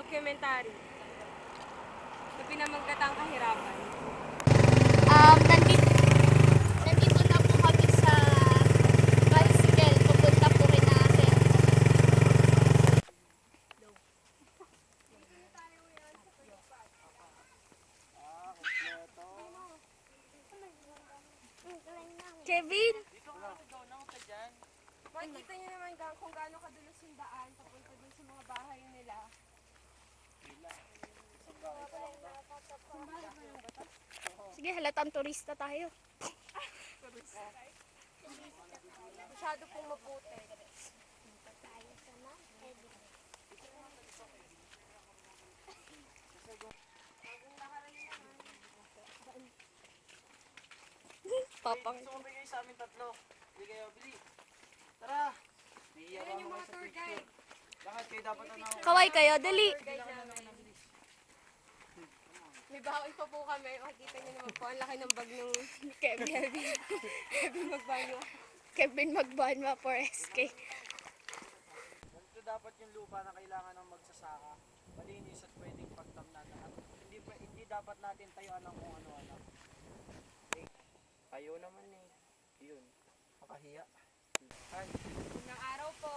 documentary na pinamagkatang kahirapan. Nandito na po kami sa bicycle. Pupunta po rin natin. Kevin! Makikita niyo naman kung gaano kadulos yung daan papunta dun sa mga bahay nila. Sige, halatang turista tayo. Masyado pong maputi. Papang. Gusto mo bigay sa amin tatlo. Hindi kayo, bili. Tara. Ayan yung mga tour guide. Bakit kayo dapat ano? Kaway kayo, dali. Guide namin. May baon pa po kami. Makikita niyo naman po. Ang laki ng bag ng Kevin. Kevin magbanyo. Kevin magbanwa for SK. Ganito dapat yung lupa na kailangan ng magsasaka. Malinis at pwedeng pagtamnan. At hindi dapat natin tayuan ng kung ano-ano. Okay. Tayo naman eh. Yun. Makahiya. Ay. Unang araw po.